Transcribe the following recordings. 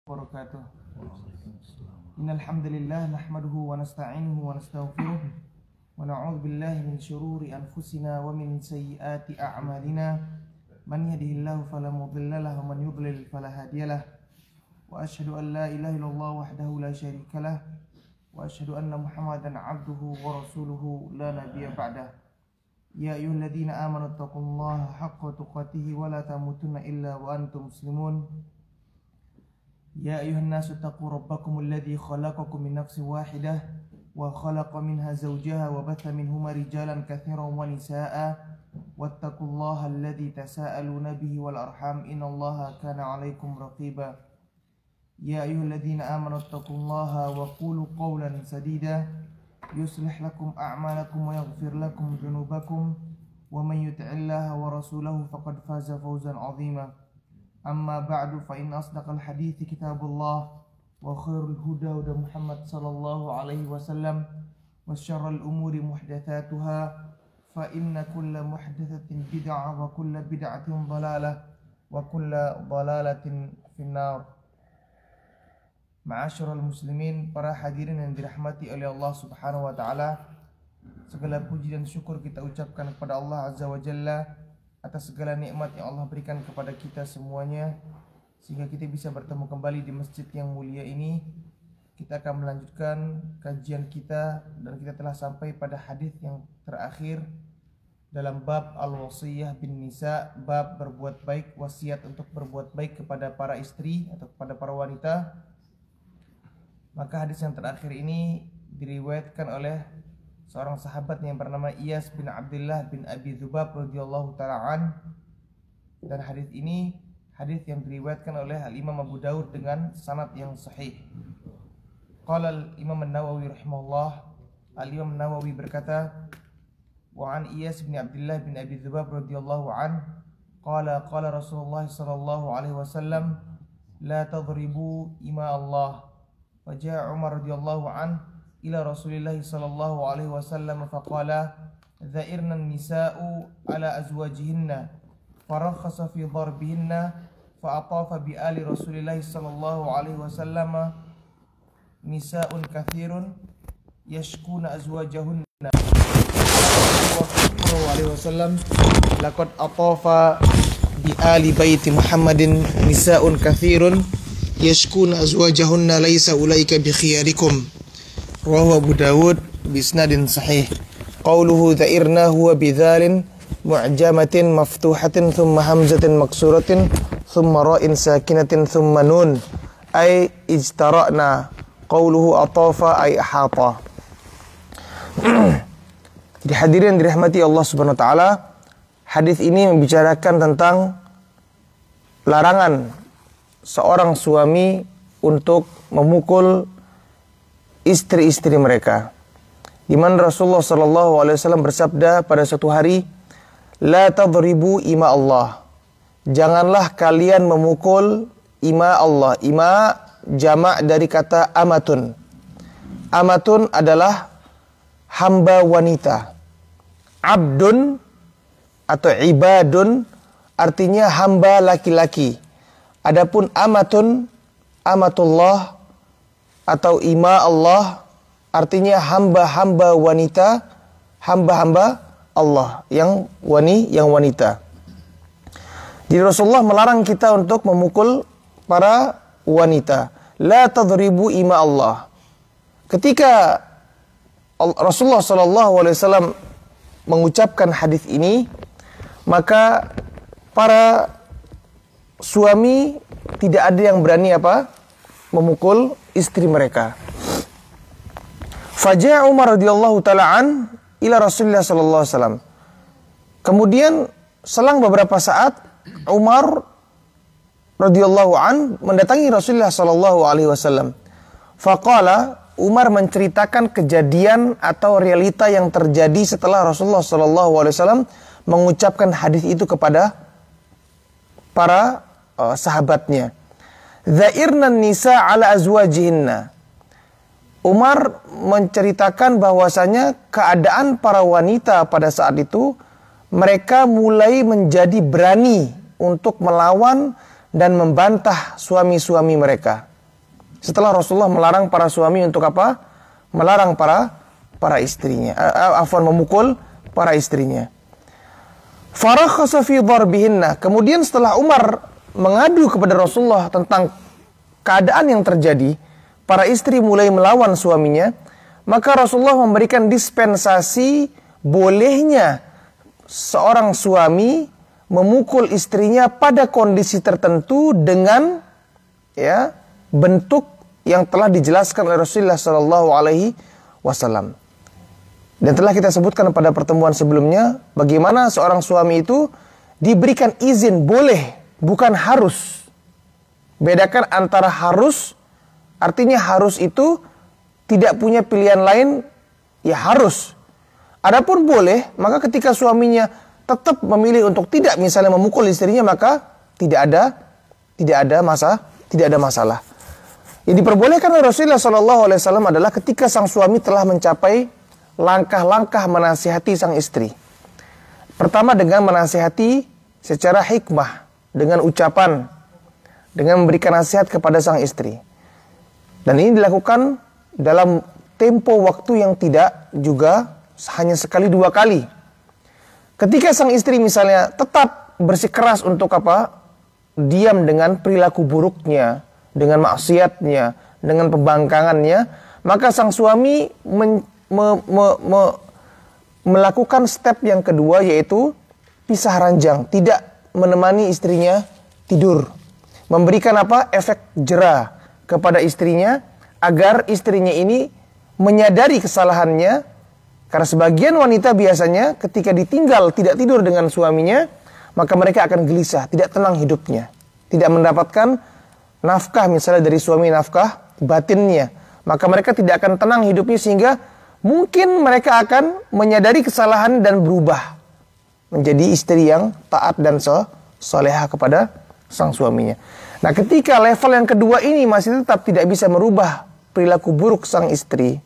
wabarakatuh. Innal hamdalillah nahmaduhu wa nasta'inuhu wa nastaghfiruh wa na'udzu billahi min shururi anfusina wa min sayyiati a'malina. Man yahdihillahu fala mudilla lahu wa man yudlil fala hadiyalah. Wa asyhadu an la ilaha illallah wahdahu la syarikalah wa asyhadu anna Muhammadan 'abduhu wa rasuluhu la nabiyya ba'dah. Ya ayyuhalladzina amanu taqullaha haqqa tuqatih wa la tamutunna illa wa antum muslimun. Ya ayuhan nasu taqu rabbakum alladhi khalaqakum min nafsin wahidah wa khalaqa minha zawjaha wa batha minhuma rijalan katsiran wa nisaa'a wattaqullaha alladhi tasaaluna bihi wal arham innallaha kana 'alaikum raqiba. Ya ayyuhalladzina amanu taqullaha wa qulu qawlan sadida yuslih lakum a'malakum wa yaghfir lakum dhunubakum wa man yuti'illaha wa rasulahu faqad faza fawzan 'azima. Amma ba'du fa inna asdaqal hadithi kitabullah wa khairul huda huda Muhammad sallallahu alaihi wasallam wa syarrul umuri muhdatsatuha fa inna kulla muhdatsatin bid'ah wa kulla bid'atin dhalalah wa kulla dhalalatin finnar. Ma'asyiral muslimin, para hadirin yang dirahmati oleh Allah Subhanahu wa taala, segala puji dan syukur kita ucapkan kepada Allah Azza wa Jalla atas segala nikmat yang Allah berikan kepada kita semuanya, sehingga kita bisa bertemu kembali di masjid yang mulia ini. Kita akan melanjutkan kajian kita dan kita telah sampai pada hadis yang terakhir dalam bab al-wasiyah bin nisa, bab berbuat baik, wasiat untuk berbuat baik kepada para istri atau kepada para wanita. Maka hadis yang terakhir ini diriwayatkan oleh seorang sahabat yang bernama Iyas bin Abdullah bin Abi Dzubab radhiyallahu ta'ala an, dan hadis ini hadis yang diriwayatkan oleh Al-Imam Abu Daud dengan sanad yang sahih. Qala Al-Imam An-Nawawi rahimahullah, Al-Imam An-Nawawi berkata, wa an Iyas bin Abdullah bin Abi Dzubab radhiyallahu an qala qala Rasulullah sallallahu alaihi wasallam la tadribu ima Allah. Wa ja'a Umar radhiyallahu an ila Rasulillah sallallahu alaihi wasallam faqala dha'irna an-nisa'u ala azwajihinna farakhasa fi darbihinna fa'atafa bi ali Rasulillah sallallahu alaihi wasallam nisa'un katsirun yashkuna azwajahunna sallallahu alaihi wasallam laqad atafa bi ali baiti Muhammadin nisa'un katsirun yashkuna azwajahunna laisa ulaika bi khiyarikum. Rawahu Abu Dawud bisnadin sahih. Qauluhu dha'irna huwa bidhalin mu'jamatin maftuhatin thumma hamzatin maksuratin thumma ra'in sakinatin thumma nun ay ijtara'na. Qauluhu atafa ay ahata. Jadi hadirin dirahmati Allah Subhanahu wa taala, hadis ini membicarakan tentang larangan seorang suami untuk memukul istri-istri mereka, di mana Rasulullah sallallahu alaihi wasallam bersabda pada suatu hari, la tadribu ima Allah, janganlah kalian memukul ima Allah. Ima jamak dari kata amatun. Amatun adalah hamba wanita. Abdun atau ibadun artinya hamba laki-laki. Adapun amatun, amatullah atau ima Allah artinya hamba-hamba wanita, hamba-hamba Allah yang wanita. Jadi Rasulullah melarang kita untuk memukul para wanita. La tadribu ima Allah. Ketika Rasulullah SAW mengucapkan hadis ini, maka para suami tidak ada yang berani memukul istri mereka. Faja'a Umar radhiyallahu ta'ala an ila Rasulullah sallallahu alaihi wasallam. Kemudian selang beberapa saat Umar radhiyallahu an mendatangi Rasulullah sallallahu alaihi wasallam. Faqala, Umar menceritakan kejadian atau realita yang terjadi setelah Rasulullah sallallahu alaihi wasallam mengucapkan hadis itu kepada para sahabatnya. Dha'irna nisa ala azwajihinna. Umar menceritakan bahwasanya keadaan para wanita pada saat itu, mereka mulai menjadi berani untuk melawan dan membantah suami-suami mereka. Setelah Rasulullah melarang para suami untuk apa? Melarang para istrinya, memukul para istrinya. Farakhasa fi darbihinna. Kemudian setelah Umar mengadu kepada Rasulullah tentang keadaan yang terjadi, para istri mulai melawan suaminya, maka Rasulullah memberikan dispensasi bolehnya seorang suami memukul istrinya pada kondisi tertentu dengan bentuk yang telah dijelaskan oleh Rasulullah Shallallahu Alaihi Wasallam. Dan telah kita sebutkan pada pertemuan sebelumnya bagaimana seorang suami itu diberikan izin boleh, bukan harus. Bedakan antara harus, artinya harus itu tidak punya pilihan lain, ya harus. Adapun boleh, maka ketika suaminya tetap memilih untuk tidak misalnya memukul istrinya, maka tidak ada masalah. Yang diperbolehkan oleh Rasulullah SAW adalah ketika sang suami telah mencapai langkah-langkah menasihati sang istri. Pertama dengan menasihati secara hikmah, dengan ucapan, dengan memberikan nasihat kepada sang istri. Dan ini dilakukan dalam tempo waktu yang tidak juga hanya sekali dua kali. Ketika sang istri misalnya tetap bersikeras untuk diam dengan perilaku buruknya, dengan maksiatnya, dengan pembangkangannya, maka sang suami melakukan step yang kedua, yaitu pisah ranjang, tidak menemani istrinya tidur, memberikan efek jera kepada istrinya agar istrinya ini menyadari kesalahannya. Karena sebagian wanita biasanya ketika ditinggal tidak tidur dengan suaminya, maka mereka akan gelisah, tidak tenang hidupnya, tidak mendapatkan nafkah misalnya dari suami, nafkah batinnya, maka mereka tidak akan tenang hidupnya, sehingga mungkin mereka akan menyadari kesalahan dan berubah menjadi istri yang taat dan solehah kepada sang suaminya. Nah, ketika level yang kedua ini masih tetap tidak bisa merubah perilaku buruk sang istri,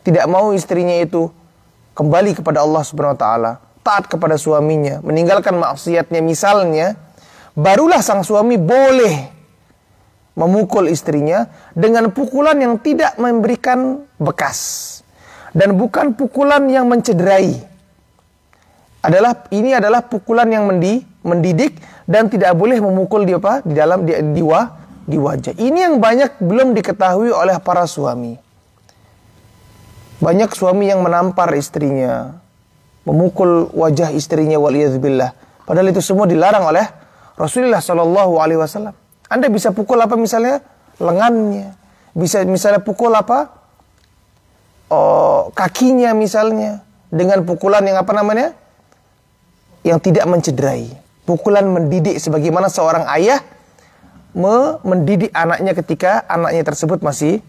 tidak mau istrinya itu kembali kepada Allah Subhanahu wa taala, taat kepada suaminya, meninggalkan maksiatnya misalnya, barulah sang suami boleh memukul istrinya dengan pukulan yang tidak memberikan bekas dan bukan pukulan yang mencederai. Ini adalah pukulan yang mendidik dan tidak boleh memukul di wajah. Ini yang banyak belum diketahui oleh para suami. Banyak suami yang menampar istrinya, memukul wajah istrinya, waliyadzubillah. Padahal itu semua dilarang oleh Rasulullah Shallallahu Alaihi Wasallam. Anda bisa pukul misalnya lengannya, bisa misalnya pukul kakinya misalnya, dengan pukulan yang yang tidak mencederai. Pukulan mendidik, sebagaimana seorang ayah mendidik anaknya ketika anaknya tersebut masih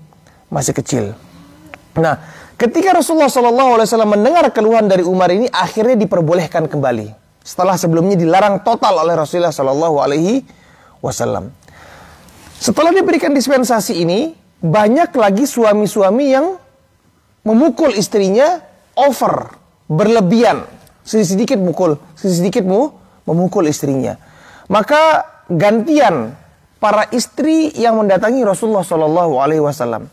kecil. Nah, ketika Rasulullah SAW mendengar keluhan dari Umar ini, akhirnya diperbolehkan kembali. Setelah sebelumnya dilarang total oleh Rasulullah SAW. Setelah diberikan dispensasi ini, banyak lagi suami-suami yang memukul istrinya over, berlebihan, sedikit memukul istrinya. Maka gantian para istri yang mendatangi Rasulullah SAW.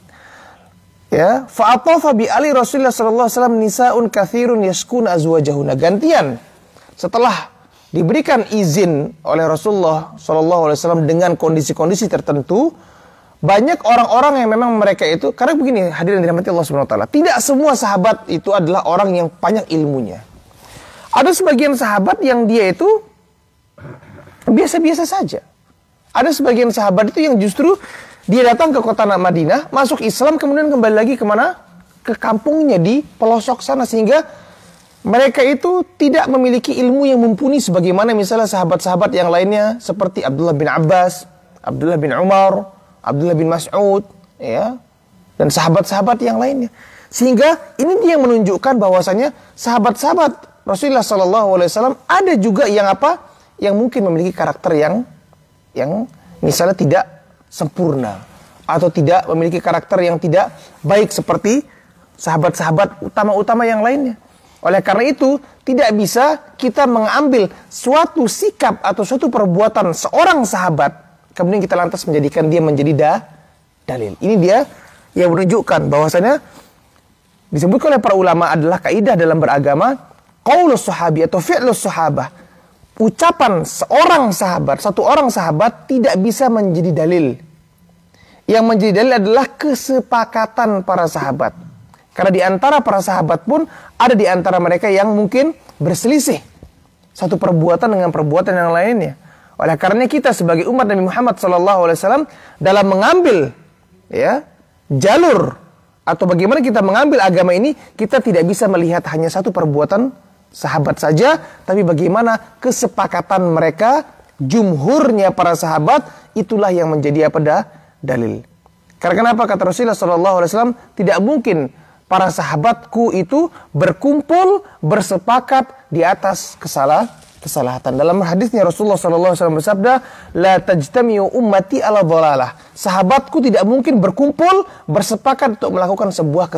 Ya, fa'atafa bi ali Rasulullah sallallahu alaihi wasallam nisaun katsirun yaskun azwajahuna. Gantian setelah diberikan izin oleh Rasulullah sallallahu alaihi wasallam dengan kondisi-kondisi tertentu, banyak orang-orang yang memang mereka itu, karena begini, hadirin dirahmati Allah Subhanahu wa taala, tidak semua sahabat itu adalah orang yang banyak ilmunya. Ada sebagian sahabat yang dia itu biasa-biasa saja. Ada sebagian sahabat itu yang justru dia datang ke kota Madinah, masuk Islam, kemudian kembali lagi kemana? Ke kampungnya di pelosok sana, sehingga mereka itu tidak memiliki ilmu yang mumpuni sebagaimana misalnya sahabat-sahabat yang lainnya seperti Abdullah bin Abbas, Abdullah bin Umar, Abdullah bin Mas'ud, ya, dan sahabat-sahabat yang lainnya. Sehingga ini dia menunjukkan bahwasanya sahabat-sahabat Rasulullah SAW ada juga yang yang mungkin memiliki karakter yang misalnya tidak sempurna atau tidak memiliki karakter yang tidak baik seperti sahabat-sahabat utama-utama yang lainnya. Oleh karena itu, tidak bisa kita mengambil suatu sikap atau suatu perbuatan seorang sahabat kemudian kita lantas menjadikan dia menjadi dalil. Ini dia yang menunjukkan bahwasanya disebutkan oleh para ulama adalah kaidah dalam beragama, qaulus sahabi atau fi'lus sahabah. Ucapan seorang sahabat, satu orang sahabat tidak bisa menjadi dalil. Yang menjadi dalil adalah kesepakatan para sahabat. Karena di antara para sahabat pun ada di antara mereka yang mungkin berselisih satu perbuatan dengan perbuatan yang lainnya. Oleh karena kita sebagai umat Nabi Muhammad SAW dalam mengambil jalur atau bagaimana kita mengambil agama ini, kita tidak bisa melihat hanya satu perbuatan sahabat saja, tapi bagaimana kesepakatan mereka, jumhurnya para sahabat, itulah yang menjadi dalil. Karena kenapa kata Rasulullah SAW, tidak mungkin para sahabatku itu berkumpul, bersepakat di atas kesalahatan. Dalam hadisnya Rasulullah SAW bersabda, la tajtamiu ummati ala dhalalah. Sahabatku tidak mungkin berkumpul, bersepakat untuk melakukan sebuah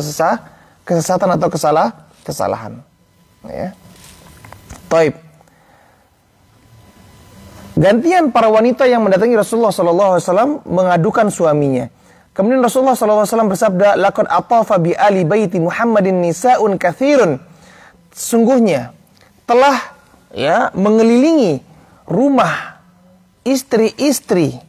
kesesatan atau kesalahan. Ya. Taib. Gantian para wanita yang mendatangi Rasulullah SAW mengadukan suaminya. Kemudian Rasulullah SAW bersabda, laqad atafa bi ali baiti Muhammadin nisa'un katsirun. Sungguhnya telah mengelilingi rumah istri-istri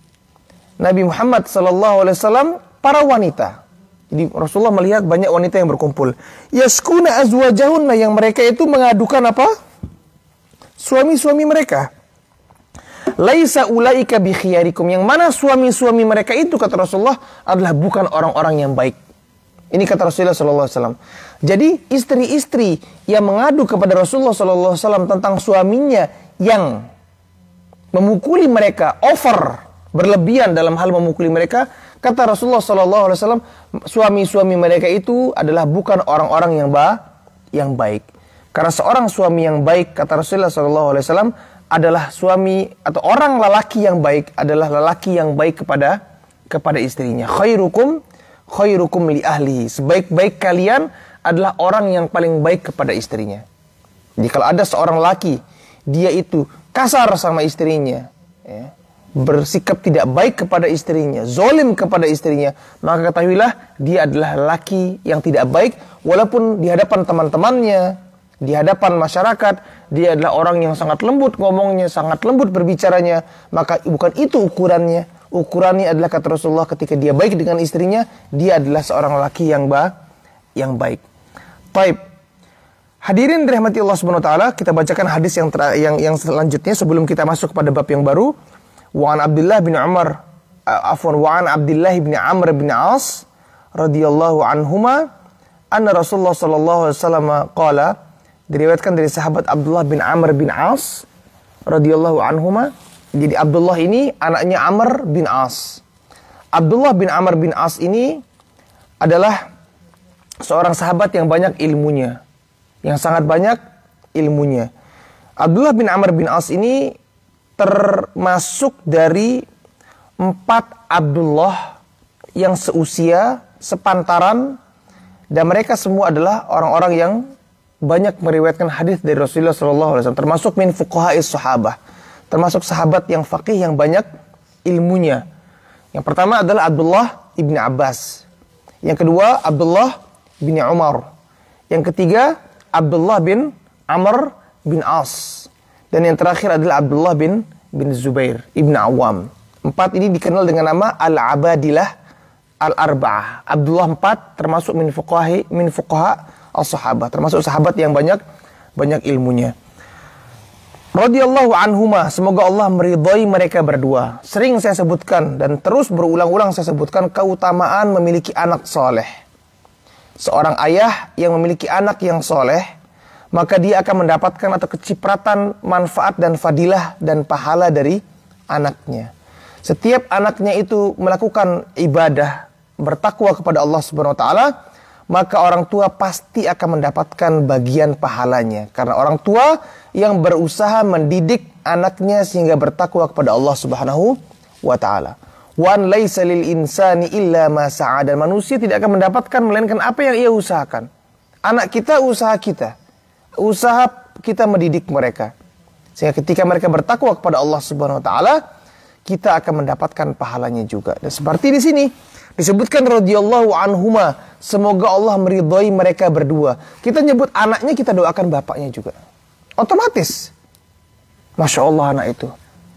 Nabi Muhammad SAW para wanita. Jadi Rasulullah melihat banyak wanita yang berkumpul. Yaskuna azwajahunna, yang mereka itu mengadukan apa? Suami-suami mereka. Laisa ulaika bi khiyarikum, yang mana suami-suami mereka itu kata Rasulullah adalah bukan orang-orang yang baik. Ini kata Rasulullah SAW. Jadi istri-istri yang mengadu kepada Rasulullah SAW tentang suaminya yang memukuli mereka, over, berlebihan dalam hal memukuli mereka, kata Rasulullah SAW, suami-suami mereka itu adalah bukan orang-orang yang baik. Karena seorang suami yang baik, kata Rasulullah SAW, adalah suami atau orang lelaki yang baik adalah lelaki yang baik kepada istrinya. Khairukum li ahlihi. Sebaik-baik kalian adalah orang yang paling baik kepada istrinya. Jadi kalau ada seorang laki, dia itu kasar sama istrinya, bersikap tidak baik kepada istrinya, zalim kepada istrinya, maka ketahuilah dia adalah laki yang tidak baik, walaupun di hadapan teman-temannya, di hadapan masyarakat, dia adalah orang yang sangat lembut ngomongnya, sangat lembut berbicaranya, maka bukan itu ukurannya. Ukurannya adalah kata Rasulullah ketika dia baik dengan istrinya, dia adalah seorang laki yang baik. Taib. Hadirin dirahmati Allah Subhanahu wa taala, kita bacakan hadis yang selanjutnya sebelum kita masuk kepada bab yang baru. Wa an Abdullah bin Amr bin As radhiyallahu anhuma anna Rasulullah sallallahu alaihi wasallam qala, diriwayatkan dari sahabat Abdullah bin Amr bin As radhiyallahu anhuma. Jadi Abdullah ini anaknya Amr bin As. Abdullah bin Amr bin As ini adalah seorang sahabat yang banyak ilmunya, yang sangat banyak ilmunya. Abdullah bin Amr bin As ini termasuk dari 4 Abdullah yang seusia, sepantaran, dan mereka semua adalah orang-orang yang banyak meriwayatkan hadis dari Rasulullah SAW, termasuk min fuqaha'is sahabah, termasuk sahabat yang faqih yang banyak ilmunya. Yang pertama adalah Abdullah ibn Abbas, yang kedua Abdullah bin Umar, yang ketiga Abdullah bin Amr bin As, dan yang terakhir adalah Abdullah bin Zubair ibn Awam. 4 ini dikenal dengan nama Al-Abadilah Al-Arba'ah. Abdullah 4 termasuk min fuqaha as-sahabah, termasuk sahabat yang banyak ilmunya. Radhiyallahu anhuma, semoga Allah meridhai mereka berdua. Sering saya sebutkan dan terus berulang-ulang saya sebutkan keutamaan memiliki anak soleh. Seorang ayah yang memiliki anak yang soleh, maka dia akan mendapatkan atau kecipratan manfaat dan fadilah dan pahala dari anaknya. Setiap anaknya itu melakukan ibadah, bertakwa kepada Allah Subhanahu wa taala, maka orang tua pasti akan mendapatkan bagian pahalanya. Karena orang tua yang berusaha mendidik anaknya sehingga bertakwa kepada Allah Subhanahu wa taala. Wan laisa lil insani illa ma sa'a, dan manusia tidak akan mendapatkan melainkan apa yang ia usahakan. Anak kita usaha kita. Usaha kita mendidik mereka. Sehingga ketika mereka bertakwa kepada Allah Subhanahu wa taala, kita akan mendapatkan pahalanya juga. Dan seperti di sini Disebutkan radhiyallahu anhuma, semoga Allah meridhoi mereka berdua. Kita nyebut anaknya, kita doakan bapaknya juga. Otomatis. Masya Allah anak itu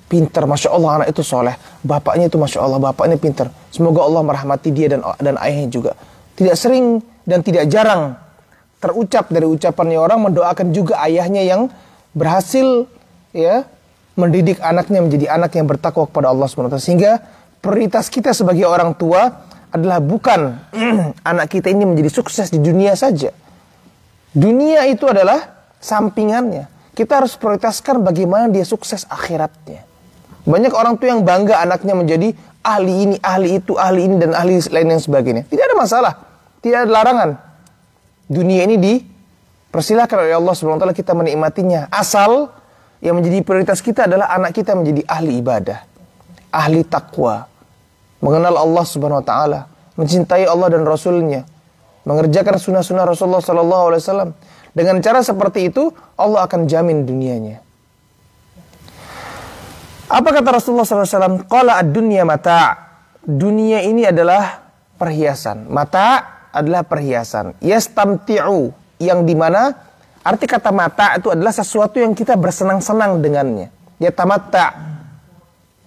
pintar, Masya Allah anak itu soleh. Bapaknya itu Masya Allah, bapaknya pintar. Semoga Allah merahmati dia dan ayahnya juga. Tidak sering dan tidak jarang terucap dari ucapannya orang mendoakan juga ayahnya yang berhasil ya mendidik anaknya menjadi anak yang bertakwa kepada Allah SWT. Sehingga prioritas kita sebagai orang tua adalah bukan anak kita ini menjadi sukses di dunia saja. Dunia itu adalah sampingannya. Kita harus prioritaskan bagaimana dia sukses akhiratnya. Banyak orang tua yang bangga anaknya menjadi ahli ini, ahli itu, ahli ini, dan ahli lain yang sebagainya. Tidak ada masalah. Tidak ada larangan. Dunia ini dipersilakan oleh Allah SWT kita menikmatinya. Asal yang menjadi prioritas kita adalah anak kita menjadi ahli ibadah, ahli takwa, mengenal Allah Subhanahu Wa Taala, mencintai Allah dan Rasulnya, mengerjakan sunnah-sunnah Rasulullah SAW. Dengan cara seperti itu, Allah akan jamin dunianya. Apa kata Rasulullah SAW? Qala ad-dunya mata'. Dunia ini adalah perhiasan. Mata' adalah perhiasan. Yastamti'u, yang dimana arti kata mata' itu adalah sesuatu yang kita bersenang-senang dengannya. Yatamatta',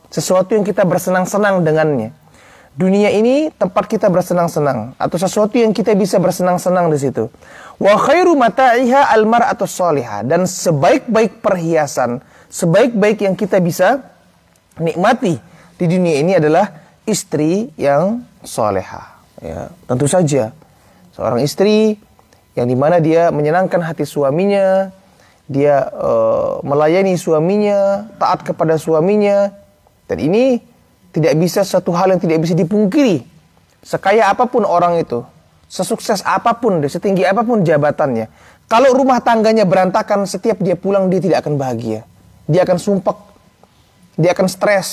sesuatu yang kita bersenang-senang dengannya. Dunia ini tempat kita bersenang-senang atau sesuatu yang kita bisa bersenang-senang di situ. Wa khairu mata'iha al-mar'atus shalihah, dan sebaik-baik perhiasan, sebaik-baik yang kita bisa nikmati di dunia ini adalah istri yang salehah. Ya, tentu saja seorang istri yang dimana dia menyenangkan hati suaminya, dia melayani suaminya, taat kepada suaminya, dan ini tidak bisa satu hal yang tidak bisa dipungkiri. Sekaya apapun orang itu, sesukses apapun, setinggi apapun jabatannya, kalau rumah tangganya berantakan, setiap dia pulang dia tidak akan bahagia. Dia akan sumpek, dia akan stres.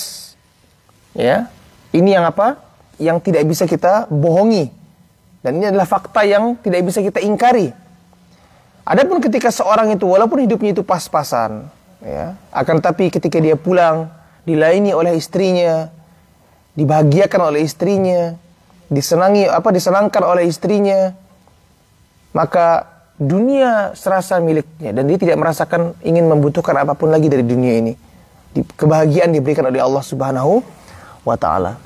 Ya, ini yang apa? Yang tidak bisa kita bohongi. Dan ini adalah fakta yang tidak bisa kita ingkari. Adapun ketika seorang itu walaupun hidupnya itu pas-pasan, ya, akan tapi ketika dia pulang dilayani oleh istrinya, dibahagiakan oleh istrinya, disenangkan oleh istrinya, maka dunia serasa miliknya dan dia tidak merasakan ingin membutuhkan apapun lagi dari dunia ini. Kebahagiaan diberikan oleh Allah Subhanahu wa taala.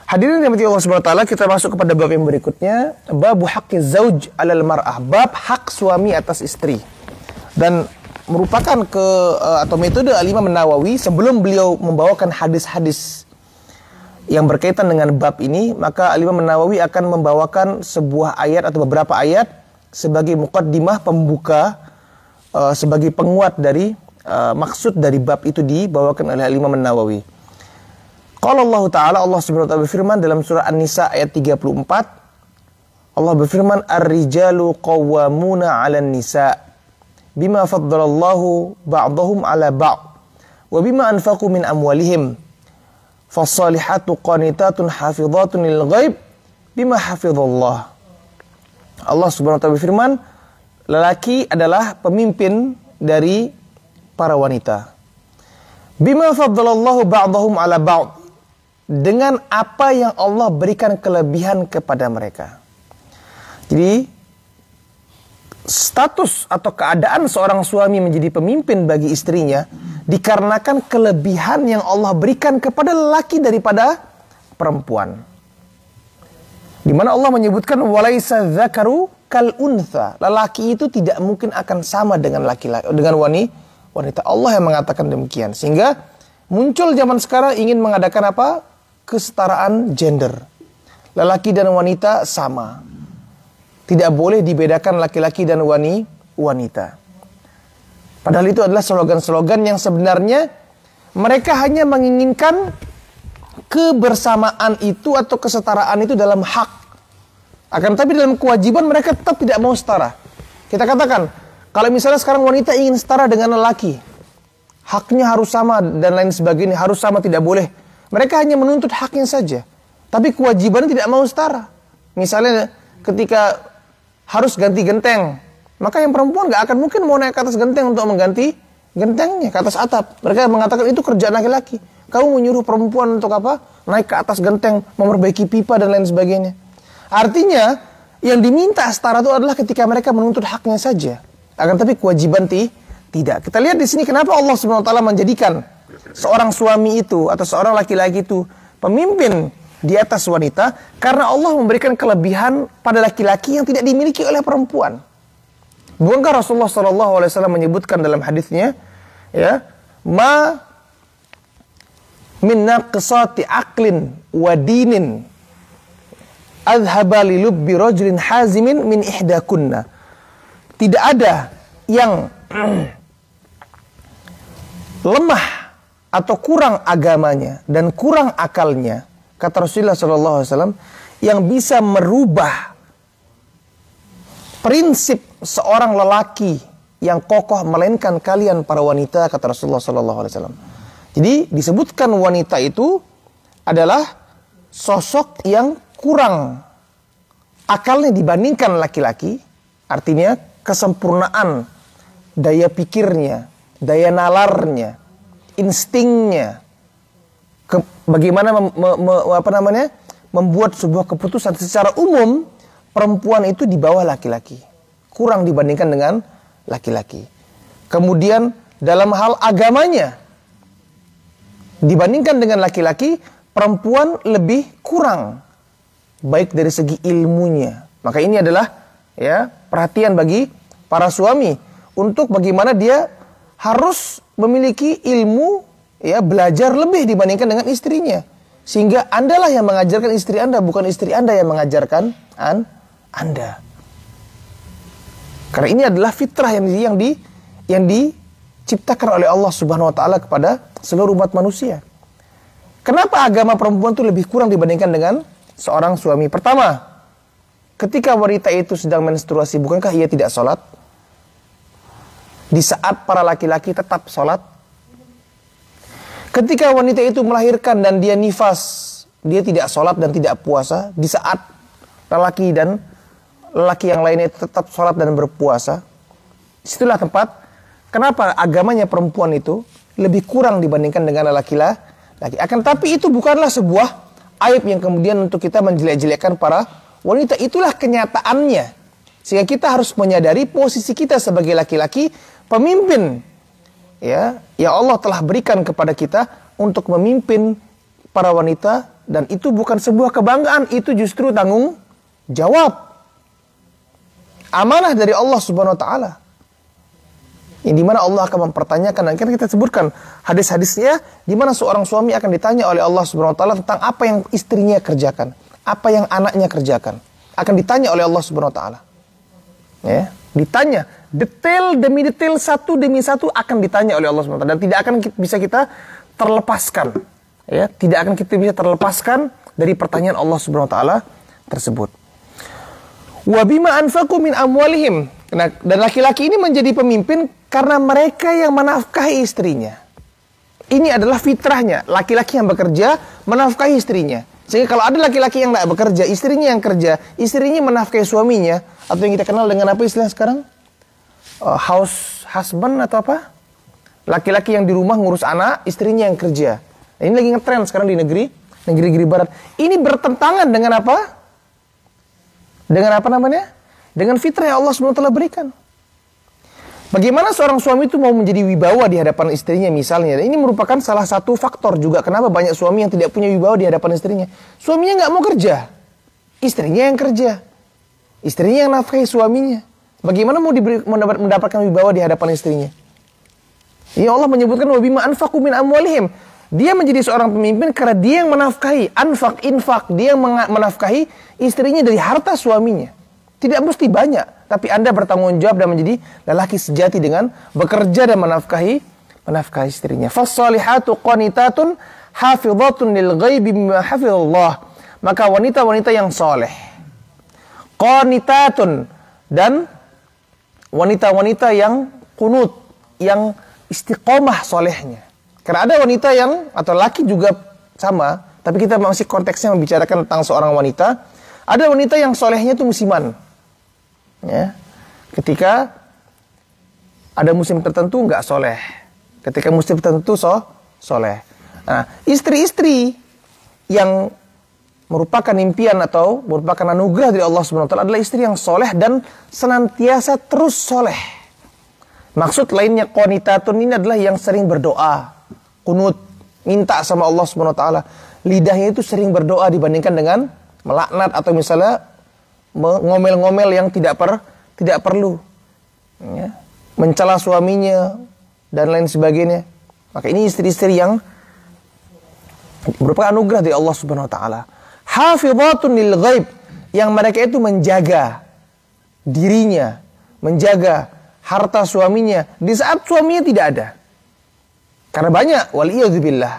Hadirin yang dirahmati Allah Subhanahu wa taala, kita masuk kepada bab yang berikutnya, bab haqqi zauj 'alal mar'ah, bab hak suami atas istri. Dan merupakan atau metode Al-Imam Nawawi sebelum beliau membawakan hadis-hadis yang berkaitan dengan bab ini, maka Al-Imam Nawawi akan membawakan sebuah ayat atau beberapa ayat sebagai muqaddimah, pembuka, sebagai penguat dari maksud dari bab itu dibawakan oleh Al-Imam Nawawi. Qala Allah Ta'ala, Allah Subhanahu wa taala berfirman dalam surah An-Nisa ayat 34. Allah berfirman, "Ar-rijalu qawwamuna 'alan nisa bima faddalallahu ba'dahum 'ala ba'd wa bima anfaqu min amwalihim. Fassalihatu qanitatun hafizatun lil ghaib bima hafizallah." Allah Subhanahu wa taala berfirman, lelaki adalah pemimpin dari para wanita. Bima faddalallahu ba'dahum 'ala ba'd, dengan apa yang Allah berikan kelebihan kepada mereka. Jadi status atau keadaan seorang suami menjadi pemimpin bagi istrinya dikarenakan kelebihan yang Allah berikan kepada lelaki daripada perempuan. Di mana Allah menyebutkan walaisa dzakaru kal untha, lelaki itu tidak mungkin akan sama dengan laki-laki, dengan wanita. Allah yang mengatakan demikian. Sehingga muncul zaman sekarang ingin mengadakan apa? Kesetaraan gender. Lelaki dan wanita sama. Tidak boleh dibedakan laki-laki dan wanita. Padahal itu adalah slogan-slogan yang sebenarnya mereka hanya menginginkan kebersamaan itu atau kesetaraan itu dalam hak. Akan tapi dalam kewajiban mereka tetap tidak mau setara. Kita katakan, kalau misalnya sekarang wanita ingin setara dengan lelaki, haknya harus sama dan lain sebagainya, harus sama, tidak boleh. Mereka hanya menuntut haknya saja, tapi kewajibannya tidak mau setara. Misalnya ketika harus ganti genteng, maka yang perempuan gak akan mungkin mau naik ke atas genteng untuk mengganti gentengnya ke atas atap. Mereka mengatakan itu kerjaan laki-laki. Kamu menyuruh perempuan untuk apa? Naik ke atas genteng, memperbaiki pipa dan lain sebagainya. Artinya, yang diminta setara itu adalah ketika mereka menuntut haknya saja. Akan tapi kewajiban tidak. Kita lihat di sini kenapa Allah SWT menjadikan seorang suami itu atau seorang laki-laki itu pemimpin di atas wanita, karena Allah memberikan kelebihan pada laki-laki yang tidak dimiliki oleh perempuan. Bukankah Rasulullah SAW menyebutkan dalam hadisnya, ya, ma min naqsati aqlin wa dinin adhaba li lubbi rajulin hazimin min ihdakunna. Tidak ada yang lemah atau kurang agamanya dan kurang akalnya, kata Rasulullah SAW, yang bisa merubah prinsip seorang lelaki yang kokoh, melainkan kalian para wanita, kata Rasulullah SAW. Jadi disebutkan wanita itu adalah sosok yang kurang akalnya dibandingkan laki-laki. Artinya kesempurnaan daya pikirnya, daya nalarnya, instingnya, bagaimana membuat sebuah keputusan. Secara umum perempuan itu di bawah laki-laki, kurang dibandingkan dengan laki-laki. Kemudian dalam hal agamanya, dibandingkan dengan laki-laki, perempuan lebih kurang baik dari segi ilmunya. Maka ini adalah, ya, perhatian bagi para suami untuk bagaimana dia harus memiliki ilmu, ya, belajar lebih dibandingkan dengan istrinya. Sehingga Andalah yang mengajarkan istri Anda, bukan istri Anda yang mengajarkan Anda. Karena ini adalah fitrah yang diciptakan oleh Allah Subhanahu wa taala kepada seluruh umat manusia. Kenapa agama perempuan itu lebih kurang dibandingkan dengan seorang suami? Pertama, ketika wanita itu sedang menstruasi, bukankah ia tidak sholat? Di saat para laki-laki tetap sholat. Ketika wanita itu melahirkan dan dia nifas, dia tidak sholat dan tidak puasa. Di saat lelaki yang lainnya tetap sholat dan berpuasa. Disitulah tempat kenapa agamanya perempuan itu lebih kurang dibandingkan dengan laki-laki. Akan tapi itu bukanlah sebuah aib yang kemudian untuk kita menjelek-jelekkan para wanita. Itulah kenyataannya. Sehingga kita harus menyadari posisi kita sebagai laki-laki, pemimpin, ya, yang Allah telah berikan kepada kita untuk memimpin para wanita. Dan itu bukan sebuah kebanggaan, itu justru tanggung jawab, amanah dari Allah Subhanahu wa taala. Yang dimana Allah akan mempertanyakan, dan kita sebutkan hadis-hadisnya, dimana seorang suami akan ditanya oleh Allah Subhanahu wa taala tentang apa yang istrinya kerjakan, apa yang anaknya kerjakan, akan ditanya oleh Allah Subhanahu wa taala. Ya, ditanya detail demi detail, satu demi satu akan ditanya oleh Allah Subhanahu wa taala, dan tidak akan bisa kita terlepaskan. Ya, tidak akan kita bisa terlepaskan dari pertanyaan Allah Subhanahu wa taala tersebut. Wa bima anfaqu min amwalihim. Nah, dan laki-laki ini menjadi pemimpin karena mereka yang menafkahi istrinya. Ini adalah fitrahnya. Laki-laki yang bekerja menafkahi istrinya. Sehingga kalau ada laki-laki yang tidak bekerja, istrinya yang kerja, istrinya menafkahi suaminya, atau yang kita kenal dengan apa istilah sekarang? House husband atau apa? Laki-laki yang di rumah ngurus anak, istrinya yang kerja. Nah, ini lagi ngetren sekarang di negeri barat. Ini bertentangan dengan apa? Dengan apa namanya? Dengan fitrah yang Allah SWT berikan. Bagaimana seorang suami itu mau menjadi wibawa di hadapan istrinya misalnya. Ini merupakan salah satu faktor juga kenapa banyak suami yang tidak punya wibawa di hadapan istrinya. Suaminya nggak mau kerja, istrinya yang kerja, istrinya yang nafkahi suaminya. Bagaimana mau mendapatkan wibawa di hadapan istrinya? Ya Allah menyebutkan wabima anfaqu min amwalihim. Dia menjadi seorang pemimpin karena dia yang menafkahi, infak, dia yang menafkahi istrinya dari harta suaminya. Tidak mesti banyak, tapi Anda bertanggung jawab dan menjadi lelaki sejati dengan bekerja dan menafkahi istrinya. Fas-salihatu qanitatun hafizatun lil ghaibi bima hafizallah. Maka wanita-wanita yang soleh, qanitatun, dan wanita-wanita yang kunut, yang istiqomah solehnya. Karena ada wanita yang, atau laki juga sama, tapi kita masih konteksnya membicarakan tentang seorang wanita. Ada wanita yang solehnya itu musiman. Ya, ketika ada musim tertentu nggak soleh, ketika musim tertentu soleh. Nah, istri-istri yang merupakan impian atau merupakan anugerah dari Allah Subhanahu wa taala adalah istri yang soleh dan senantiasa terus soleh. Maksud lainnya qanitatun ini adalah yang sering berdoa, kunut, minta sama Allah Subhanahu wa taala. Lidahnya itu sering berdoa dibandingkan dengan melaknat atau misalnya ngomel-ngomel yang tidak perlu. Ya, mencela suaminya dan lain sebagainya. Maka ini istri-istri yang merupakan anugerah dari Allah Subhanahu wa taala. Hafizatun lil ghaib, yang mereka itu menjaga dirinya, menjaga harta suaminya di saat suaminya tidak ada. Karena banyak waliyadzubillah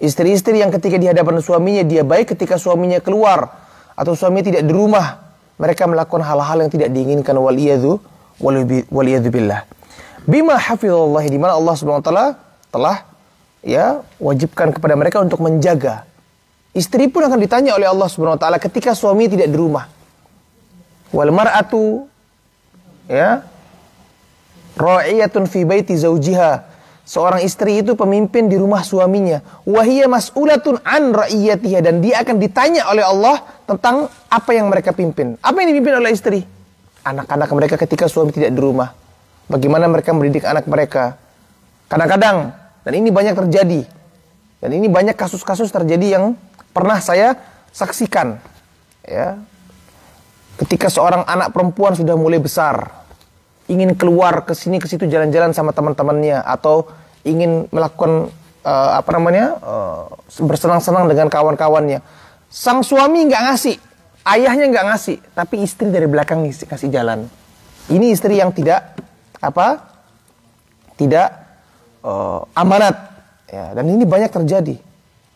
istri-istri yang ketika di hadapan suaminya dia baik, ketika suaminya keluar atau suaminya tidak di rumah, mereka melakukan hal-hal yang tidak diinginkan waliyadzubillah. Bima hafizallah, di mana Allah Subhanahu wa taala telah ya wajibkan kepada mereka untuk menjaga. Istri pun akan ditanya oleh Allah Subhanahu wa taala ketika suami tidak di rumah. Wal mar'atu ya ra'iyatun fi baiti zaujiha. Seorang istri itu pemimpin di rumah suaminya. Wa hiya mas'ulatun an ra'iyatiha, dan dia akan ditanya oleh Allah tentang apa yang mereka pimpin. Apa yang dipimpin oleh istri? Anak-anak mereka ketika suami tidak di rumah. Bagaimana mereka mendidik anak mereka? Kadang-kadang, dan ini banyak terjadi, dan ini banyak kasus-kasus terjadi yang pernah saya saksikan, ya. Ketika seorang anak perempuan sudah mulai besar, ingin keluar ke sini ke situ jalan-jalan sama teman-temannya, atau ingin melakukan bersenang-senang dengan kawan-kawannya. Sang suami nggak ngasih, ayahnya nggak ngasih, tapi istri dari belakang kasih jalan. Ini istri yang tidak amanat, ya, dan ini banyak terjadi.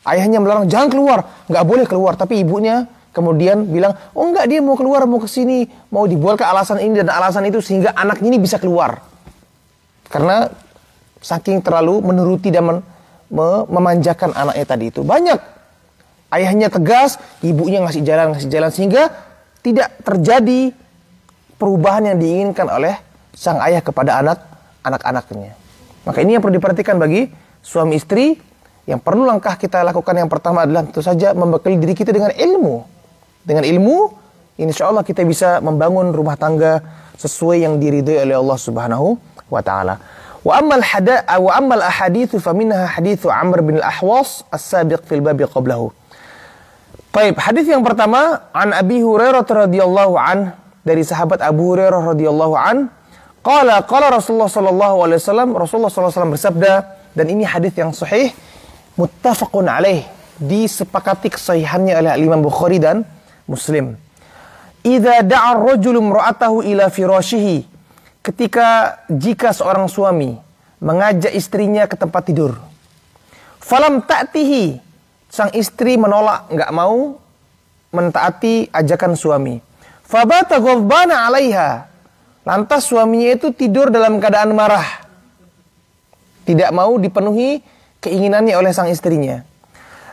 Ayahnya melarang jangan keluar, nggak boleh keluar, tapi ibunya kemudian bilang, oh enggak, dia mau keluar, mau ke sini, mau dibuatkan alasan ini dan alasan itu sehingga anak ini bisa keluar. Karena saking terlalu menuruti dan memanjakan anaknya tadi itu. Banyak ayahnya tegas, ibunya ngasih jalan sehingga tidak terjadi perubahan yang diinginkan oleh sang ayah kepada anak-anaknya. Maka ini yang perlu diperhatikan bagi suami istri. Yang perlu langkah kita lakukan yang pertama adalah tentu saja membekali diri kita dengan ilmu. Dengan ilmu, insya Allah kita bisa membangun rumah tangga sesuai yang diridhoi oleh Allah Subhanahu wa taala. Wa ammal ahaditsu faminha haditsu Amr bin al-Ahwas as-sabiq fil bab qablahu. Baik, hadis yang pertama an Abi Hurairah radhiyallahu an, dari sahabat Abu Hurairah radhiyallahu an, qala Rasulullah sallallahu alaihi wasallam, Rasulullah sallallahu alaihi wasallam bersabda, dan ini hadis yang sahih muttafaqun alaih, disepakati kesahihannya oleh Imam Bukhari dan Muslim. Idza da'a ar-rajulu imra'atahu ila firashihi, jika seorang suami mengajak istrinya ke tempat tidur, falam ta'tihi, sang istri menolak, enggak mau mentaati ajakan suami, fabata ghadbana 'alaiha, lantas suaminya itu tidur dalam keadaan marah, tidak mau dipenuhi keinginannya oleh sang istrinya.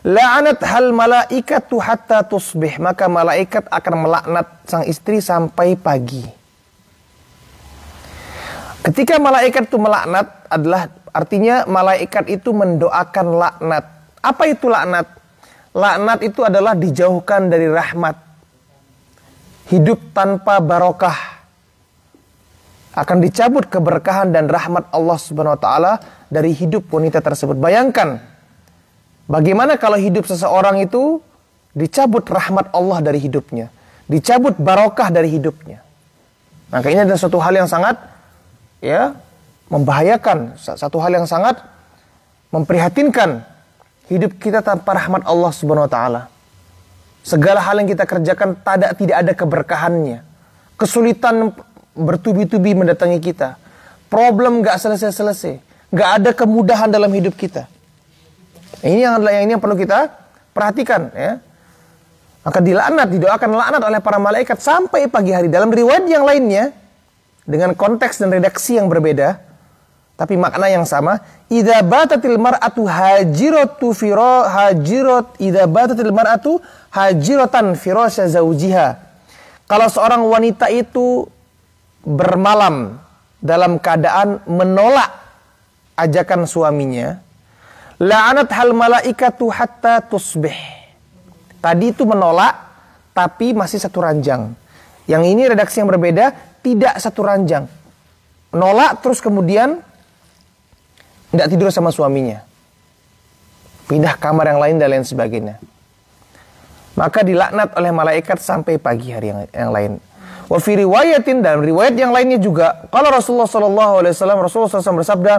La'anat hal malaikatu hatta tusbih, maka malaikat akan melaknat sang istri sampai pagi. Ketika malaikat itu melaknat adalah artinya malaikat itu mendoakan laknat. Apa itu laknat? Laknat itu adalah dijauhkan dari rahmat, hidup tanpa barokah, akan dicabut keberkahan dan rahmat Allah Subhanahu wa taala dari hidup wanita tersebut. Bayangkan bagaimana kalau hidup seseorang itu dicabut rahmat Allah dari hidupnya, dicabut barokah dari hidupnya. Maka ini adalah suatu hal yang sangat membahayakan, satu hal yang sangat memprihatinkan, hidup kita tanpa rahmat Allah Subhanahu wa taala. Segala hal yang kita kerjakan tidak ada keberkahannya. Kesulitan bertubi-tubi mendatangi kita. Problem gak selesai-selesai. Gak ada kemudahan dalam hidup kita. Ini yang perlu kita perhatikan, ya. Maka didoakan laknat oleh para malaikat sampai pagi hari. Dalam riwayat yang lainnya dengan konteks dan redaksi yang berbeda, tapi makna yang sama. Idza batatil mar'atu hajiratan firasya zaujiha. Kalau seorang wanita itu bermalam dalam keadaan menolak ajakan suaminya, La'anat hal malaikatu hatta tusbih. Tadi itu menolak, tapi masih satu ranjang. Yang ini redaksi yang berbeda, tidak satu ranjang. Menolak terus kemudian tidak tidur sama suaminya. Pindah kamar yang lain dan lain sebagainya. Maka dilaknat oleh malaikat sampai pagi hari yang lain. Wa fi riwayatin, dalam riwayat yang lainnya juga, qala Rasulullah sallallahu alaihi wasallam, Rasulullah SAW bersabda,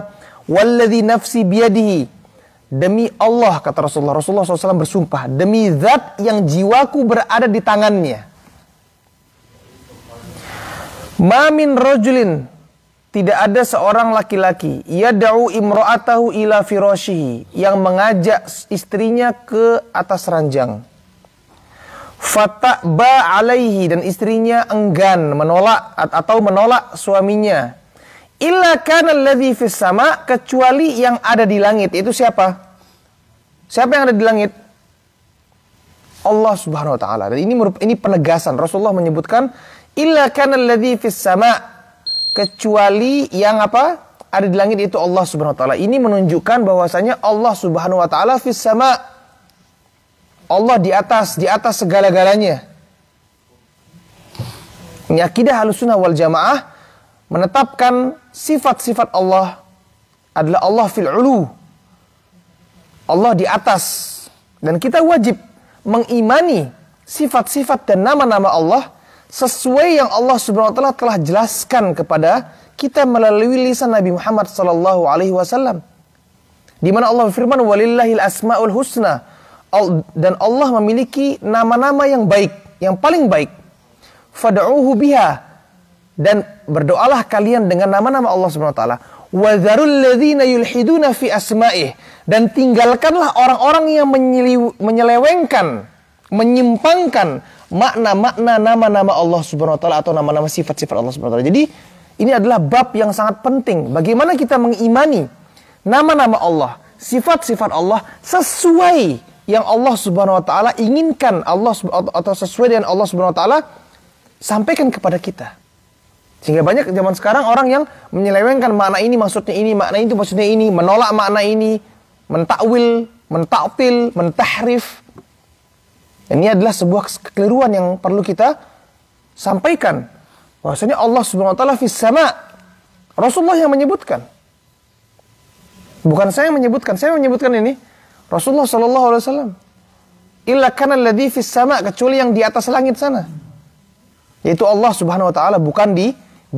"Walladzi nafsi biyadihi." Demi Allah, kata Rasulullah SAW bersumpah, demi zat yang jiwaku berada di tangannya. Ma min rajulin, tidak ada seorang laki-laki, yad'u imra'atahu ila firashihi, yang mengajak istrinya ke atas ranjang. Fata'ba alaihi, dan istrinya enggan, menolak atau menolak suaminya. Illa kana alladhi fis sama, kecuali yang ada di langit. Itu siapa? Siapa yang ada di langit? Allah Subhanahu wa taala. Dan ini penegasan. Rasulullah menyebutkan illa kana alladhi fis sama, kecuali yang apa? Ada di langit itu Allah Subhanahu wa taala. Ini menunjukkan bahwasanya Allah Subhanahu wa taala fis sama. Allah di atas segala-galanya. Ini akidah Ahlussunnah wal Jamaah, menetapkan sifat-sifat Allah adalah Allah fil ulu. Allah di atas. Dan kita wajib mengimani sifat-sifat dan nama-nama Allah sesuai yang Allah Subhanahu wa taala telah jelaskan kepada kita melalui lisan Nabi Muhammad sallallahu alaihi wasallam. Di mana Allah berfirman, "Walillahil asmaul husna." Dan Allah memiliki nama-nama yang baik, yang paling baik. Fad'uhu biha, dan berdoalah kalian dengan nama-nama Allah Subhanahu wa taala. Wa dzarul ladzina yulhiduna fi asma'ih, dan tinggalkanlah orang-orang yang menyelewengkan, menyimpangkan makna-makna nama-nama Allah Subhanahu wa taala atau nama-nama sifat-sifat Allah Subhanahu wa taala. Jadi ini adalah bab yang sangat penting. Bagaimana kita mengimani nama-nama Allah, sifat-sifat Allah sesuai yang Allah Subhanahu wa taala inginkan, atau sesuai dengan Allah Subhanahu wa taala sampaikan kepada kita. Sehingga banyak zaman sekarang orang yang menyelewengkan makna ini maksudnya ini, makna itu maksudnya ini, menolak makna ini, mentakwil, mentaktil, mentahrif. Ini adalah sebuah kekeliruan yang perlu kita sampaikan. Bahwasanya Allah Subhanahu wa taala fis sama. Rasulullah yang menyebutkan. Bukan saya yang menyebutkan, ini. Rasulullah sallallahu alaihi wasallam. Illa kana alladhi fis sama, kecuali yang di atas langit sana. Yaitu Allah Subhanahu wa taala, bukan di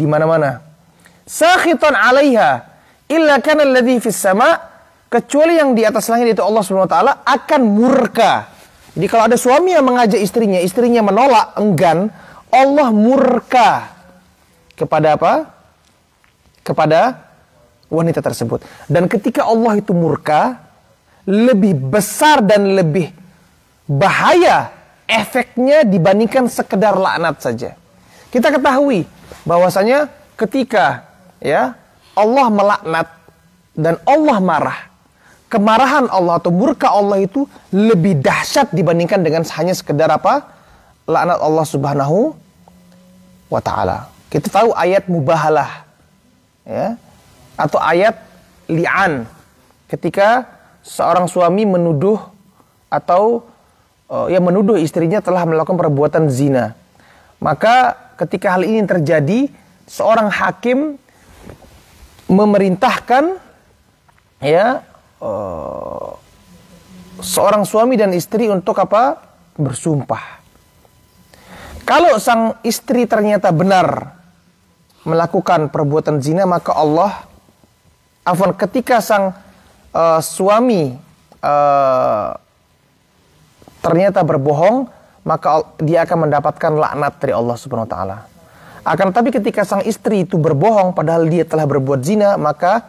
mana-mana. Sakhitan 'alaiha, illa kana alladhi fis sama, kecuali yang di atas langit itu Allah Subhanahu wa taala akan murka. Jadi kalau ada suami yang mengajak istrinya menolak, enggan, Allah murka kepada apa? Kepada wanita tersebut. Dan ketika Allah itu murka, lebih besar dan lebih bahaya efeknya dibandingkan sekedar laknat saja. Kita ketahui bahwasanya ketika Allah melaknat dan Allah marah, kemarahan Allah atau murka Allah itu lebih dahsyat dibandingkan dengan hanya sekedar apa? Laknat Allah Subhanahu wa taala. Kita tahu ayat mubahalah, atau ayat li'an, ketika seorang suami menuduh atau menuduh istrinya telah melakukan perbuatan zina. Maka ketika hal ini terjadi, seorang hakim memerintahkan seorang suami dan istri untuk apa? Bersumpah. Kalau sang istri ternyata benar melakukan perbuatan zina, maka ketika sang suami ternyata berbohong, maka dia akan mendapatkan laknat dari Allah Subhanahu wa taala. Akan tetapi ketika sang istri itu berbohong padahal dia telah berbuat zina, maka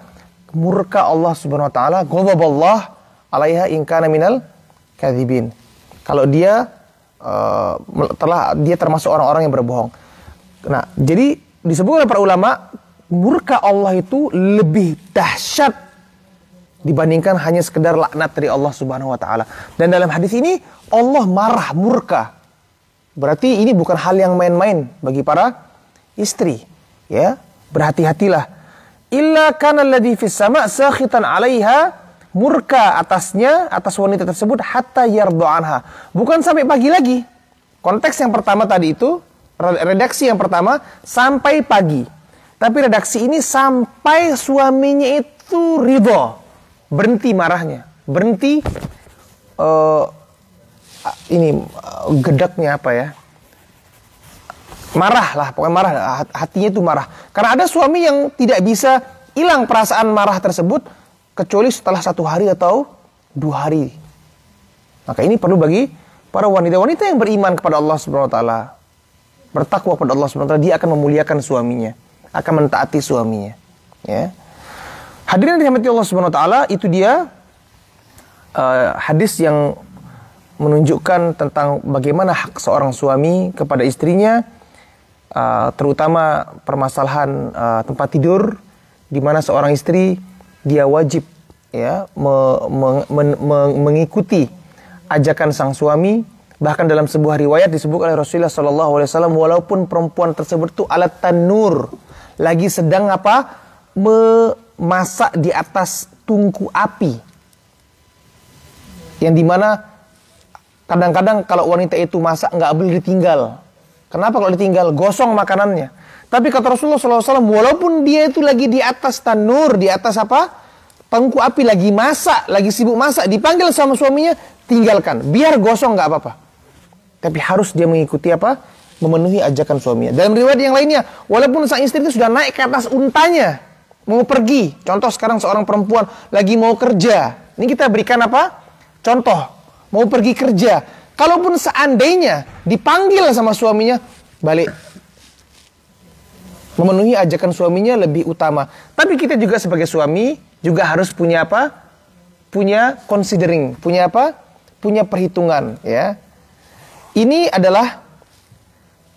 murka Allah Subhanahu wa taala, ghadaballah 'alaiha in kana minal kadzibin. Kalau dia termasuk orang-orang yang berbohong. Nah, jadi disebut oleh para ulama, murka Allah itu lebih dahsyat dibandingkan hanya sekedar laknat dari Allah Subhanahu wa taala. Dan dalam hadis ini Allah marah, murka. Berarti ini bukan hal yang main-main bagi para istri, Berhati-hatilah. Illa kana alladhi fis sama' sakhitan 'alaiha, murka atasnya, atas wanita tersebut hatta yardu anha. Bukan sampai pagi lagi. Konteks yang pertama tadi itu, redaksi yang pertama sampai pagi. Tapi redaksi ini sampai suaminya itu ridho, berhenti marahnya, berhenti gedaknya apa ya? Marah lah, pokoknya marah, hatinya itu marah. Karena ada suami yang tidak bisa hilang perasaan marah tersebut kecuali setelah 1 hari atau 2 hari. Maka ini perlu bagi para wanita-wanita yang beriman kepada Allah Subhanahu wa taala. Bertakwa kepada Allah Subhanahu wa taala, dia akan memuliakan suaminya, akan mentaati suaminya, ya. Hadirin yang dirahmati Allah Subhanahu wa taala, itu dia hadis yang menunjukkan tentang bagaimana hak seorang suami kepada istrinya, terutama permasalahan tempat tidur, di mana seorang istri dia wajib ya mengikuti ajakan sang suami. Bahkan dalam sebuah riwayat disebut oleh Rasulullah SAW, walaupun perempuan tersebut itu alat tanur, lagi sedang memasak di atas tungku api, yang dimana kadang-kadang kalau wanita itu masak nggak boleh ditinggal. Kenapa kalau ditinggal? Gosong makanannya. Tapi kata Rasulullah SAW, walaupun dia itu lagi di atas tanur, di atas tungku api, lagi masak, lagi sibuk masak, dipanggil sama suaminya, tinggalkan, biar gosong nggak apa-apa. Tapi harus dia mengikuti memenuhi ajakan suaminya. Dalam riwayat yang lainnya, walaupun sang istri itu sudah naik ke atas untanya, mau pergi. Contoh sekarang seorang perempuan lagi mau kerja. Ini kita berikan contoh, mau pergi kerja. Kalaupun seandainya dipanggil sama suaminya, balik. Memenuhi ajakan suaminya lebih utama. Tapi kita juga sebagai suami juga harus punya punya considering, punya punya perhitungan, ya. Ini adalah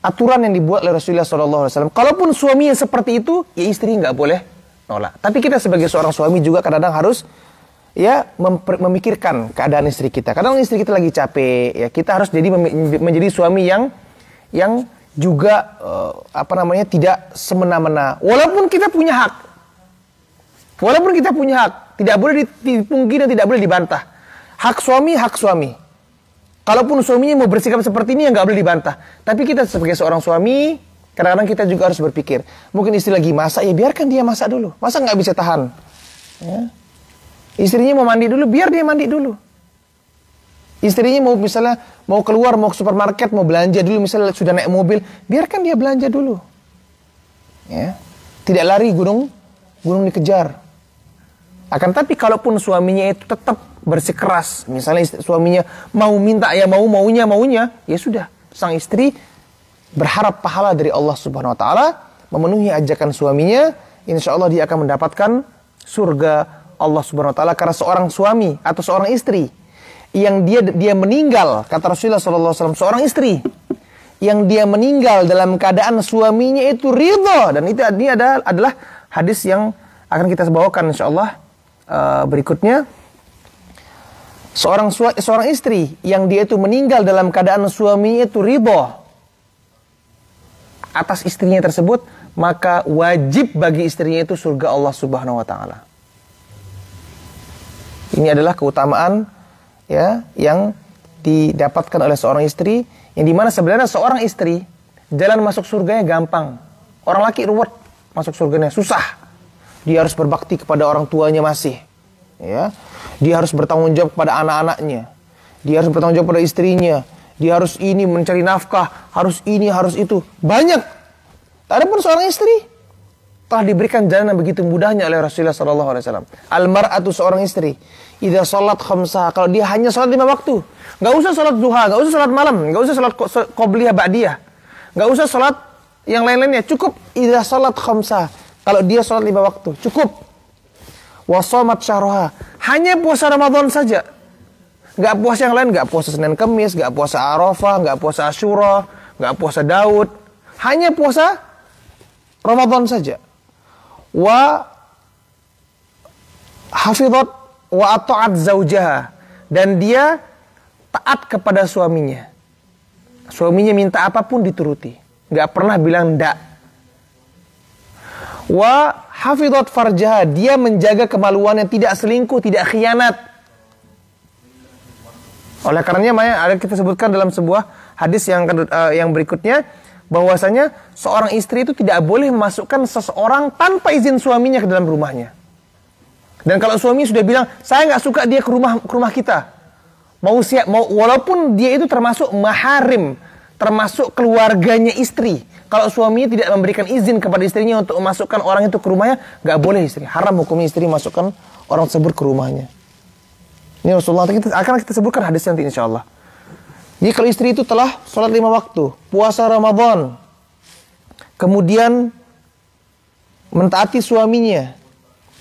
aturan yang dibuat oleh Rasulullah SAW. Kalaupun suami yang seperti itu, ya istri nggak boleh nolak. Tapi kita sebagai seorang suami juga kadang-kadang harus memikirkan keadaan istri kita. Kadang istri kita lagi capek, ya kita harus menjadi suami yang juga tidak semena-mena. Walaupun kita punya hak, tidak boleh dipungkiri dan tidak boleh dibantah. Hak suami. Kalaupun suaminya mau bersikap seperti ini, ya nggak boleh dibantah. Tapi kita sebagai seorang suami, kadang-kadang kita juga harus berpikir, mungkin istri lagi masak, ya biarkan dia masak dulu. Masa nggak bisa tahan? Ya. Istrinya mau mandi dulu, biar dia mandi dulu. Istrinya mau keluar, mau ke supermarket, mau belanja dulu, misalnya sudah naik mobil, biarkan dia belanja dulu. Ya. Tidak lari gunung dikejar. Akan tapi kalaupun suaminya itu tetap bersikeras, misalnya suaminya mau minta ya maunya, ya sudah, sang istri berharap pahala dari Allah Subhanahu wa taala, memenuhi ajakan suaminya, insya Allah dia akan mendapatkan surga Allah Subhanahu wa taala. Karena seorang suami atau seorang istri yang dia meninggal, kata Rasulullah SAW, seorang istri yang dia meninggal dalam keadaan suaminya itu ridho, dan ini adalah hadis yang akan kita bawakan insya Allah berikutnya. Seorang istri yang dia itu meninggal dalam keadaan suaminya itu ridho atas istrinya tersebut, maka wajib bagi istrinya itu surga Allah Subhanahu wa taala. Ini adalah keutamaan ya yang didapatkan oleh seorang istri, yang dimana sebenarnya seorang istri jalan masuk surganya gampang. Orang laki ruwet masuk surganya, susah. Dia harus berbakti kepada orang tuanya masih, ya. Dia harus bertanggung jawab kepada anak-anaknya. Dia harus bertanggung jawab pada istrinya. Dia harus ini mencari nafkah, harus ini, harus itu. Banyak. Adapun seorang istri telah diberikan jalan yang begitu mudahnya oleh Rasulullah SAW. Al-mar'atu, seorang istri, idza shalat khamsaha, kalau dia hanya salat 5 waktu, nggak usah salat duha, nggak usah salat malam, nggak usah salat qobliyah ba'diyah, nggak usah salat yang lain-lainnya, cukup idza shalat khamsaha, kalau dia salat 5 waktu, cukup. Wa shamat syahraha, hanya puasa Ramadan saja, nggak puasa yang lain, nggak puasa Senin Kemis, nggak puasa Arafah, nggak puasa Asyura, nggak puasa Daud, hanya puasa Ramadan saja. Wa hafizat wa ata'at zaujaha, dan dia taat kepada suaminya. Suaminya minta apapun dituruti, nggak pernah bilang ndak. Wa hafidhat farjaha, dia menjaga kemaluannya, tidak selingkuh, tidak khianat. Oleh karenanya ada kita sebutkan dalam sebuah hadis yang berikutnya, bahwasanya seorang istri itu tidak boleh memasukkan seseorang tanpa izin suaminya ke dalam rumahnya. Dan kalau suami sudah bilang, saya nggak suka dia ke rumah kita, walaupun dia itu termasuk maharim, termasuk keluarganya istri, kalau suaminya tidak memberikan izin kepada istrinya untuk memasukkan orang itu ke rumahnya, nggak boleh istri. Haram hukumnya istri masukkan orang tersebut ke rumahnya. Ini Rasulullah akan kita sebutkan hadis nanti insya Allah. Jadi kalau istri itu telah sholat 5 waktu, puasa Ramadan, kemudian mentaati suaminya,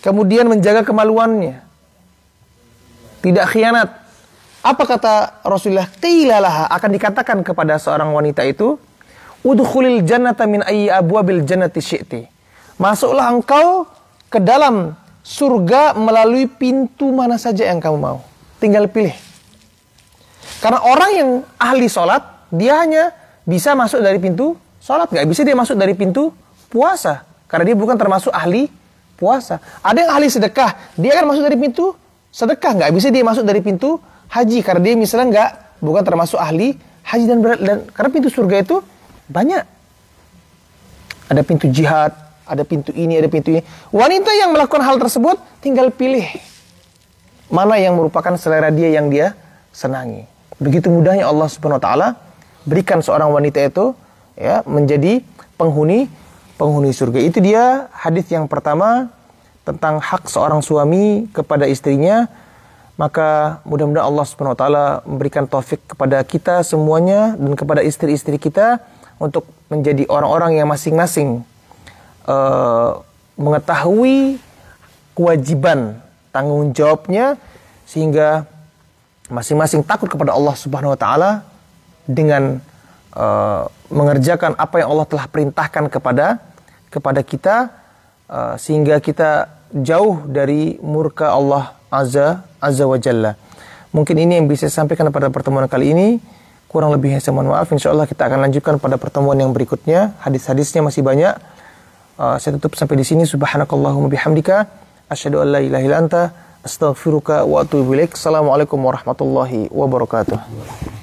kemudian menjaga kemaluannya, tidak khianat, apa kata Rasulullah? Qilalaha, akan dikatakan kepada seorang wanita itu, udkhulil jannata min ayyi abwabil jannati syi'ti. Masuklah engkau ke dalam surga melalui pintu mana saja yang kamu mau. Tinggal pilih. Karena orang yang ahli sholat, dia hanya bisa masuk dari pintu sholat. Gak bisa dia masuk dari pintu puasa. Karena dia bukan termasuk ahli puasa. Ada yang ahli sedekah, dia akan masuk dari pintu sedekah. Gak bisa dia masuk dari pintu haji. Karena dia misalnya bukan termasuk ahli haji. Dan karena pintu surga itu banyak. Ada pintu jihad, ada pintu ini, ada pintu ini. Wanita yang melakukan hal tersebut tinggal pilih mana yang merupakan selera dia yang dia senangi. Begitu mudahnya Allah Subhanahu wa taala berikan seorang wanita itu ya menjadi penghuni surga. Itu dia hadis yang pertama tentang hak seorang suami kepada istrinya. Maka mudah-mudahan Allah Subhanahu wa taala memberikan taufik kepada kita semuanya dan kepada istri-istri kita untuk menjadi orang-orang yang masing-masing mengetahui kewajiban tanggung jawabnya, sehingga masing-masing takut kepada Allah Subhanahu wa taala dengan mengerjakan apa yang Allah telah perintahkan kepada kita, sehingga kita jauh dari murka Allah Azza wa Jalla. Mungkin ini yang bisa saya sampaikan pada pertemuan kali ini. Kurang lebihnya saya mohon maaf. InsyaAllah kita akan lanjutkan pada pertemuan yang berikutnya. Hadis-hadisnya masih banyak. Saya tutup sampai di sini. Subhanakallahumma bihamdika, asyhadu an la ilaha illa anta, astaghfiruka wa atubu ilaik. Assalamualaikum warahmatullahi wabarakatuh.